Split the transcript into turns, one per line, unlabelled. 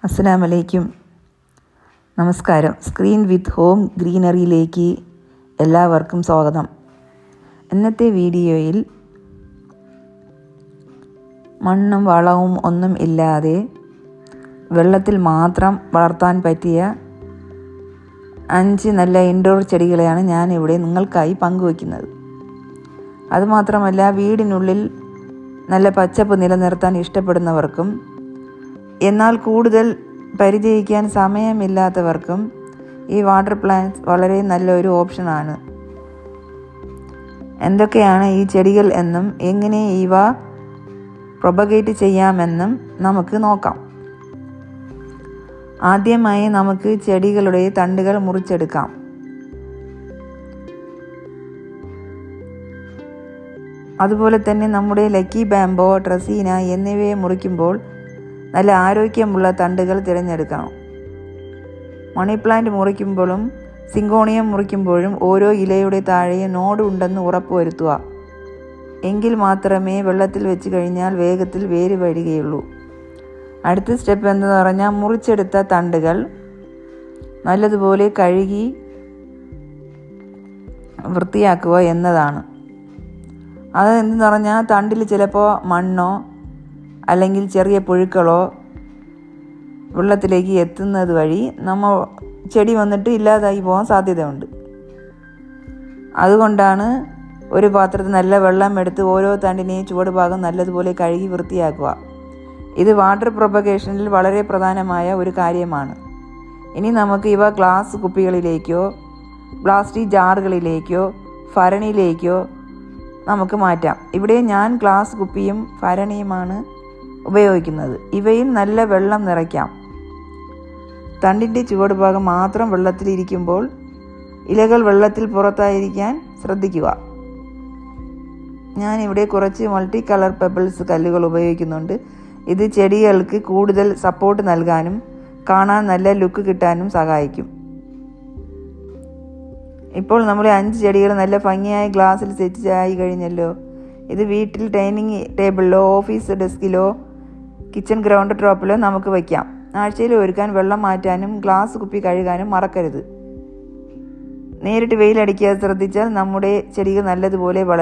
അസ്സലാമു അലൈക്കും. നമസ്കാരം. സ്ക്രീൻ വിത്ത് ഹോം ഗ്രീനറിയിലേക്ക് എല്ലാവർക്കും സ്വാഗതം. ഇന്നത്തെ വീഡിയോയിൽ മണ്ണും വളവും ഒന്നും ഇല്ലാതെ വെള്ളത്തിൽ മാത്രം വളർത്താൻ പറ്റിയ 5 നല്ല ഇൻഡോർ ചെടികളെയാണ് ഞാനിവിടെ നിങ്ങൾക്കായി പങ്കുവയ്ക്കുന്നത്. അതുമാത്രമല്ല, വീടിനുള്ളിൽ നല്ല പച്ചപ്പ് നിലനിർത്താൻ ഇഷ്ടപ്പെടുന്നവർക്കും എന്നാൽ കൂടുതൽ പരിചയിക്കാൻ സമയമില്ലാത്തവർക്കും ഈ വാട്ടർ പ്ലാന്റ്സ് വളരെ നല്ലൊരു ഓപ്ഷനാണ്. എന്തൊക്കെയാണ് ഈ ചെടികൾ എന്നും എങ്ങനെ ഇവ പ്രൊപ്പഗേറ്റ് ചെയ്യാമെന്നും നമുക്ക് നോക്കാം. ആദ്യമായി നമുക്ക് ചെടികളുടെ തണ്ടുകൾ മുറിച്ചെടുക്കാം. അതുപോലെ തന്നെ നമ്മുടെ ലക്കി ബാംബോ, ട്രസീന എന്നിവയെ മുറിക്കുമ്പോൾ നല്ല ആരോഗ്യമുള്ള തണ്ടുകൾ തിരഞ്ഞെടുക്കണം. മണി പ്ലാന്റ് മുറിക്കുമ്പോഴും സിങ്കോണിയം മുറിക്കുമ്പോഴും ഓരോ ഇലയുടെ താഴെയും നോഡ് ഉണ്ടെന്ന് ഉറപ്പുവരുത്തുക. എങ്കിൽ മാത്രമേ വെള്ളത്തിൽ വെച്ച് കഴിഞ്ഞാൽ വേഗത്തിൽ വേര് വരികയുള്ളൂ. അടുത്ത സ്റ്റെപ്പ് എന്ന് പറഞ്ഞാൽ മുറിച്ചെടുത്ത തണ്ടുകൾ നല്ലതുപോലെ കഴുകി വൃത്തിയാക്കുക എന്നതാണ്. അത് എന്തെന്ന് പറഞ്ഞാൽ തണ്ടിൽ ചിലപ്പോൾ മണ്ണോ അല്ലെങ്കിൽ ചെറിയ പുഴുക്കളോ വെള്ളത്തിലേക്ക് എത്തുന്നത് വഴി നമ്മൾ ചെടി വന്നിട്ട് ഇല്ലാതായി പോകാൻ സാധ്യതയുണ്ട്. അതുകൊണ്ടാണ് ഒരു പാത്രത്തിൽ നല്ല വെള്ളം എടുത്ത് ഓരോ തണ്ടിനെയും ചുവട് ഭാഗം നല്ലതുപോലെ കഴുകി വൃത്തിയാക്കുക. ഇത് വാട്ടർ പ്രൊപ്പഗേഷനിൽ വളരെ പ്രധാനമായ ഒരു കാര്യമാണ്. ഇനി നമുക്ക് ഇവ ഗ്ലാസ് കുപ്പികളിലേക്കോ പ്ലാസ്റ്റിക് ജാറുകളിലേക്കോ ഭരണിയിലേക്കോ നമുക്ക് മാറ്റാം. ഇവിടെ ഞാൻ ഗ്ലാസ് കുപ്പിയും ഭരണിയുമാണ് ഉപയോഗിക്കുന്നത്. ഇവയിൽ നല്ല വെള്ളം നിറയ്ക്കാം. തണ്ടിൻ്റെ ചുവട് ഭാഗം മാത്രം വെള്ളത്തിലിരിക്കുമ്പോൾ ഇലകൾ വെള്ളത്തിൽ പുറത്തായിരിക്കാൻ ശ്രദ്ധിക്കുക. ഞാനിവിടെ കുറച്ച് മൾട്ടി കളർ പെബിൾസ് കല്ലുകൾ ഉപയോഗിക്കുന്നുണ്ട്. ഇത് ചെടികൾക്ക് കൂടുതൽ സപ്പോർട്ട് നൽകാനും കാണാൻ നല്ല ലുക്ക് കിട്ടാനും സഹായിക്കും. ഇപ്പോൾ നമ്മുടെ 5 ചെടികൾ നല്ല ഭംഗിയായ ഗ്ലാസ്സിൽ സെറ്റ് ആയി കഴിഞ്ഞല്ലോ. ഇത് വീട്ടിൽ ഡൈനിങ് ടേബിളിലോ ഓഫീസ് ഡെസ്കിലോ കിച്ചൺ ഗ്രൗണ്ട് ടോപ്പിലോ നമുക്ക് വയ്ക്കാം. ആഴ്ചയിൽ ഒരുക്കാൻ വെള്ളം മാറ്റാനും ഗ്ലാസ് കുപ്പി കഴുകാനും മറക്കരുത്. നേരിട്ട് വെയിലടിക്കാതെ ശ്രദ്ധിച്ചാൽ നമ്മുടെ ചെടികൾ നല്ലതുപോലെ വളരും.